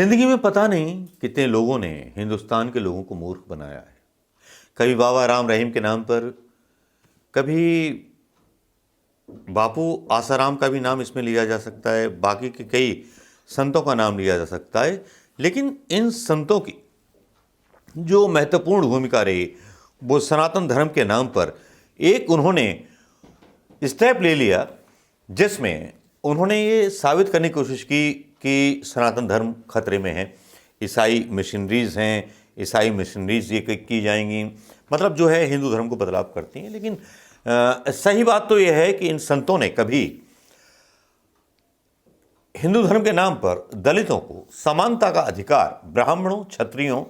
जिंदगी में पता नहीं कितने लोगों ने हिंदुस्तान के लोगों को मूर्ख बनाया है। कभी बाबा राम रहीम के नाम पर, कभी बापू आसाराम का भी नाम इसमें लिया जा सकता है, बाकी के कई संतों का नाम लिया जा सकता है। लेकिन इन संतों की जो महत्वपूर्ण भूमिका रही वो सनातन धर्म के नाम पर एक उन्होंने स्टेप ले लिया जिसमें उन्होंने ये साबित करने की कोशिश की कि सनातन धर्म खतरे में है। ईसाई मिशनरीज हैं, ईसाई मिशनरीज ये की जाएंगी, मतलब जो है हिंदू धर्म को बदलाव करती हैं। लेकिन सही बात तो यह है कि इन संतों ने कभी हिंदू धर्म के नाम पर दलितों को समानता का अधिकार ब्राह्मणों, क्षत्रियों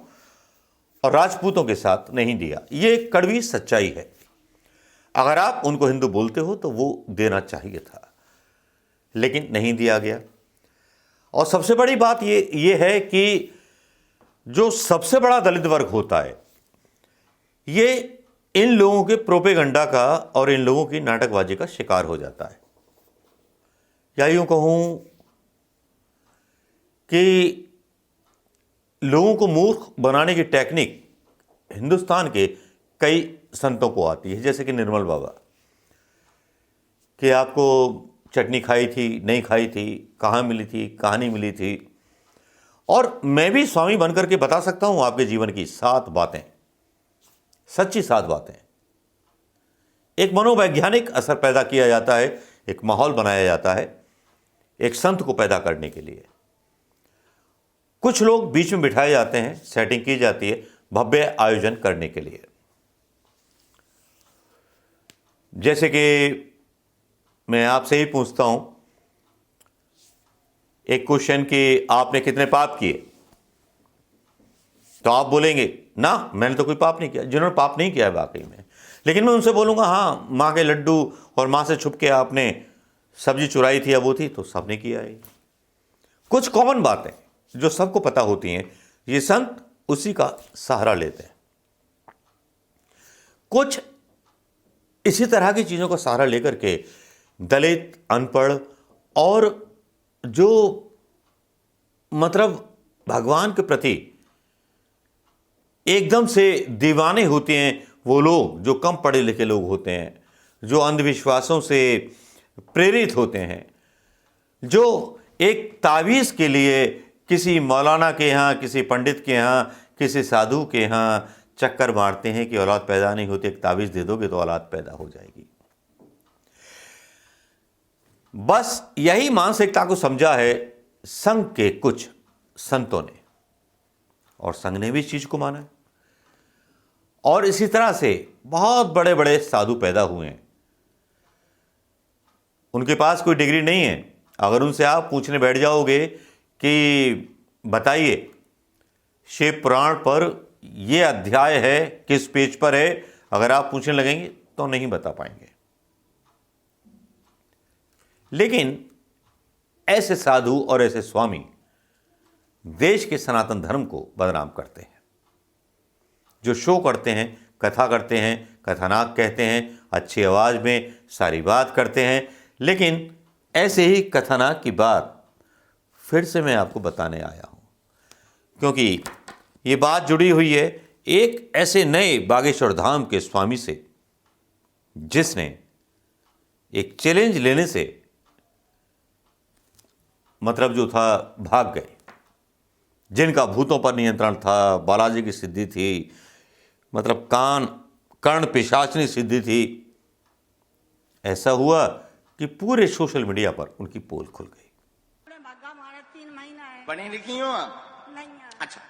और राजपूतों के साथ नहीं दिया। ये एक कड़वी सच्चाई है। अगर आप उनको हिंदू बोलते हो तो वो देना चाहिए था, लेकिन नहीं दिया गया। और सबसे बड़ी बात ये है कि जो सबसे बड़ा दलित वर्ग होता है ये इन लोगों के प्रोपेगंडा का और इन लोगों की नाटकबाजी का शिकार हो जाता है। या यूं कहूं कि लोगों को मूर्ख बनाने की टेक्निक हिंदुस्तान के कई संतों को आती है, जैसे कि निर्मल बाबा, कि आपको चटनी खाई थी, नहीं खाई थी, कहाँ मिली थी, कहाँ नहीं मिली थी। और मैं भी स्वामी बनकर के बता सकता हूं आपके जीवन की 7 बातें, सच्ची 7 बातें। एक मनोवैज्ञानिक असर पैदा किया जाता है, एक माहौल बनाया जाता है एक संत को पैदा करने के लिए। कुछ लोग बीच में बिठाए जाते हैं, सेटिंग की जाती है भव्य आयोजन करने के लिए। जैसे कि मैं आपसे ही पूछता हूं एक क्वेश्चन कि आपने कितने पाप किए, तो आप बोलेंगे ना, मैंने तो कोई पाप नहीं किया। जिन्होंने पाप नहीं किया है वाकई में, लेकिन मैं उनसे बोलूंगा हाँ, मां के लड्डू और मां से छुप के आपने सब्जी चुराई थी या वो थी, तो सबने किया है। कुछ कॉमन बातें जो सबको पता होती हैं, ये संत उसी का सहारा लेते हैं। कुछ इसी तरह की चीजों का सहारा लेकर के दलित, अनपढ़ और जो मतलब भगवान के प्रति एकदम से दीवाने होते हैं, वो लोग जो कम पढ़े लिखे लोग होते हैं, जो अंधविश्वासों से प्रेरित होते हैं, जो एक तावीज़ के लिए किसी मौलाना के यहाँ, किसी पंडित के यहाँ, किसी साधु के यहाँ चक्कर मारते हैं कि औलाद पैदा नहीं होती, एक तावीज़ दे दोगे तो औलाद पैदा हो जाएगी। बस यही मानसिकता को समझा है संघ के कुछ संतों ने, और संघ ने भी इस चीज को माना है। और इसी तरह से बहुत बड़े बड़े साधु पैदा हुए हैं। उनके पास कोई डिग्री नहीं है। अगर उनसे आप पूछने बैठ जाओगे कि बताइए शिव पुराण पर यह अध्याय है किस पेज पर है, अगर आप पूछने लगेंगे तो नहीं बता पाएंगे। लेकिन ऐसे साधु और ऐसे स्वामी देश के सनातन धर्म को बदनाम करते हैं। जो शो करते हैं, कथा करते हैं, कथानाक कहते हैं, अच्छी आवाज में सारी बात करते हैं, लेकिन ऐसे ही कथानाक की बात फिर से मैं आपको बताने आया हूं, क्योंकि ये बात जुड़ी हुई है एक ऐसे नए बागेश्वर धाम के स्वामी से, जिसने एक चैलेंज लेने से मतलब जो था भाग गए। जिनका भूतों पर नियंत्रण था, बालाजी की सिद्धि थी, मतलब कर्ण पिशाचनी सिद्धि थी। ऐसा हुआ कि पूरे सोशल मीडिया पर उनकी पोल खुल गई। 3 महीना है। पढ़ी लिखी हो आप? नहीं है। अच्छा,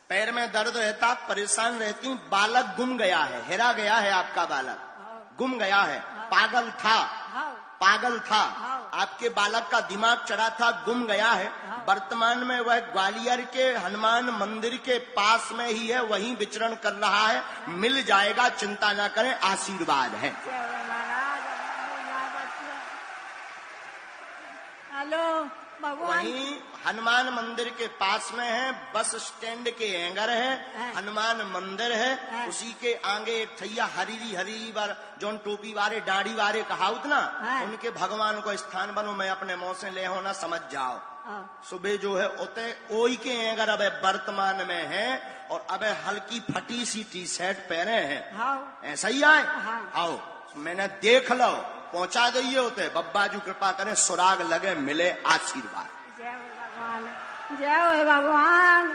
पैर में दर्द रहता, परेशान रहती, बालक गुम गया है, हेरा गया है आपका बालक, गुम गया है, पागल था, पागल था, आपके बालक का दिमाग चढ़ा था, गुम गया है। वर्तमान में वह ग्वालियर के हनुमान मंदिर के पास में ही है, वहीं विचरण कर रहा है, मिल जाएगा, चिंता ना करें, आशीर्वाद है। हेलो, भगवान वहीं हनुमान मंदिर के पास में है, बस स्टैंड के एंगर है, हनुमान मंदिर है, उसी के आगे एक ठैया हरीरी बार जोन टोपी वाले दाढ़ी वाले कहावत ना, उनके भगवान को स्थान बनो, मैं अपने मुंह से ले होना समझ जाओ। सुबह जो है उते ओई के एंगर अब वर्तमान में है, और अब हल्की फटी सी टी शर्ट पहने हैं, ऐसा ही आए। आओ मैंने देख लो, पहुंचा दिए होते, बब्बा जी कृपा करें, सुराग लगे, मिले आशीर्वाद। जय हो भगवान, जय हो भगवान।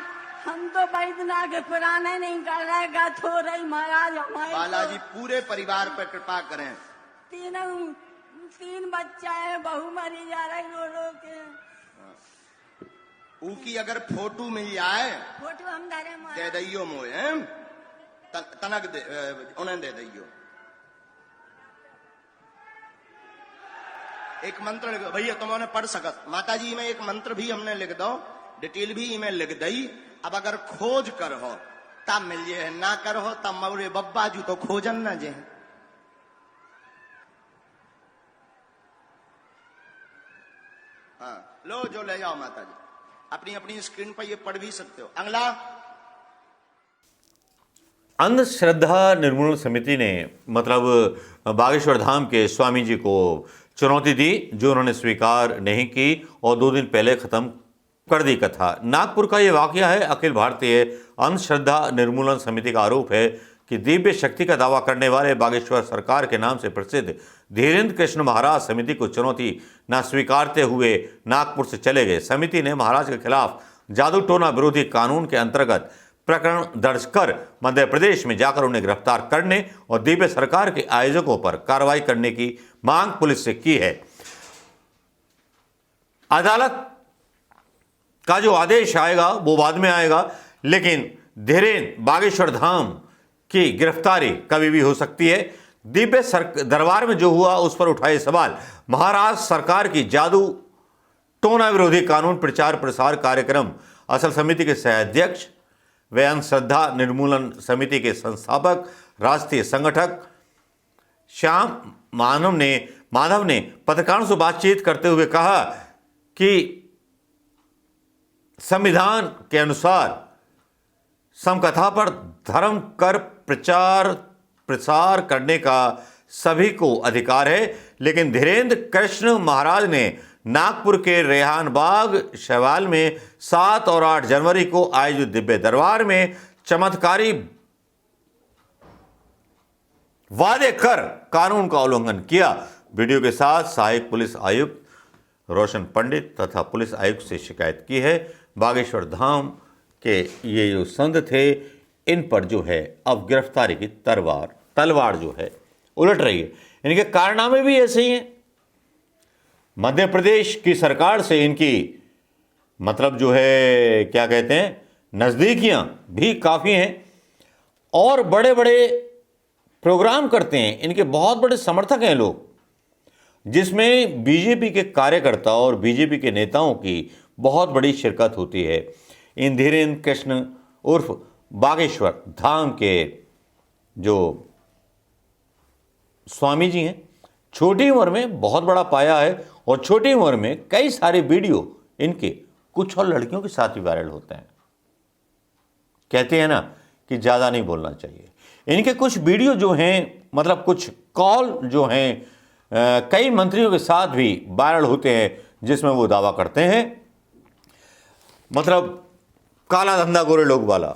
हम तो बैद्यनाथ के पुराने नहीं कर रहे, गथ हो रही महाराज हमारे। बालाजी पूरे परिवार पर कृपा करें। तीन बच्चा है, बहू मरी जा रही रो रो के। ऊकी अगर फोटो मिल जाए, फोटो हम दे दियो मोए, तनक दे, उन्हें दे दियो। एक मंत्र लिख भैया, तुमने पढ़ सकत, माता जी में एक मंत्र भी हमने लिख दो, डिटेल भी इमें लिख दई। अब अगर खोज कर हो तब मिल जाए, ना कर हो तब मौरे बब्बा जू तो खोजन ना जे। हाँ लो, जो ले जाओ माता जी, अपनी अपनी स्क्रीन पर ये पढ़ भी सकते हो। अगला, अंधश्रद्धा निर्मूलन समिति ने मतलब बागेश्वर धाम के स्वामी जी को चुनौती दी, जो उन्होंने स्वीकार नहीं की और 2 दिन पहले खत्म कर दी कथा। नागपुर का ये वाकया है। अखिल भारतीय अंधश्रद्धा निर्मूलन समिति का आरोप है कि दिव्य शक्ति का दावा करने वाले बागेश्वर सरकार के नाम से प्रसिद्ध धीरेन्द्र कृष्ण महाराज समिति को चुनौती न स्वीकारते हुए नागपुर से चले गए। समिति ने महाराज के खिलाफ जादू टोना विरोधी कानून के अंतर्गत प्रकरण दर्ज कर मध्य प्रदेश में जाकर उन्हें गिरफ्तार करने और दिव्य सरकार के आयोजकों पर कार्रवाई करने की मांग पुलिस से की है। अदालत का जो आदेश आएगा वो बाद में आएगा, लेकिन धीरेन्द्र बागेश्वर धाम की गिरफ्तारी कभी भी हो सकती है। दिव्य दरबार में जो हुआ उस पर उठाए सवाल। महाराष्ट्र सरकार की जादू टोना विरोधी कानून प्रचार प्रसार कार्यक्रम असल समिति के सह अध्यक्ष व अंधश्रद्धा निर्मूलन समिति के संस्थापक राष्ट्रीय संगठक श्याम माधव ने पत्रकारों से बातचीत करते हुए कहा कि संविधान के अनुसार समकथा पर धर्म कर प्रचार प्रसार करने का सभी को अधिकार है, लेकिन धीरेन्द्र कृष्ण महाराज ने नागपुर के रेहान बाग शैवाल में 7 और 8 जनवरी को आयोजित दिव्य दरबार में चमत्कारी वादे कर कानून का उल्लंघन किया। वीडियो के साथ सहायक पुलिस आयुक्त रोशन पंडित तथा पुलिस आयुक्त से शिकायत की है। बागेश्वर धाम के ये जो संत थे, इन पर जो है अब गिरफ्तारी की तलवार जो है उलट रही है। इनके कारनामे भी ऐसे ही हैं। मध्य प्रदेश की सरकार से इनकी मतलब जो है क्या कहते हैं, नज़दीकियां भी काफ़ी हैं और बड़े बड़े प्रोग्राम करते हैं। इनके बहुत बड़े समर्थक हैं लोग, जिसमें बीजेपी के कार्यकर्ता और बीजेपी के नेताओं की बहुत बड़ी शिरकत होती है। इन धीरेन्द्र कृष्ण उर्फ बागेश्वर धाम के जो स्वामी जी हैं, छोटी उम्र में बहुत बड़ा पाया है और छोटी उम्र में कई सारे वीडियो इनके कुछ और लड़कियों के साथ भी वायरल होते हैं। कहते हैं ना कि ज़्यादा नहीं बोलना चाहिए। इनके कुछ वीडियो जो हैं, मतलब कुछ कॉल जो हैं कई मंत्रियों के साथ भी वायरल होते हैं, जिसमें वो दावा करते हैं, मतलब काला धंधा गोरे लोग वाला,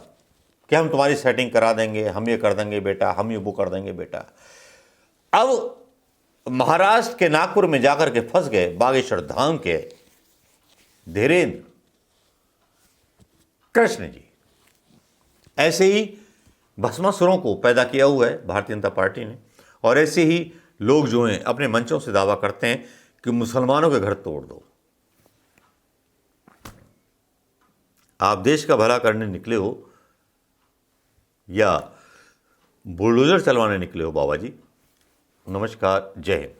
कि हम तुम्हारी सेटिंग करा देंगे, हम ये कर देंगे बेटा, हम ये वो कर देंगे बेटा। अब महाराष्ट्र के नागपुर में जाकर के फंस गए बागेश्वर धाम के धीरेन्द्र कृष्ण जी। ऐसे ही भस्मासुरों को पैदा किया हुआ है भारतीय जनता पार्टी ने, और ऐसे ही लोग जो हैं अपने मंचों से दावा करते हैं कि मुसलमानों के घर तोड़ दो। आप देश का भला करने निकले हो या बुलडोजर चलवाने निकले हो बाबा जी। नमस्कार, जय हिंद।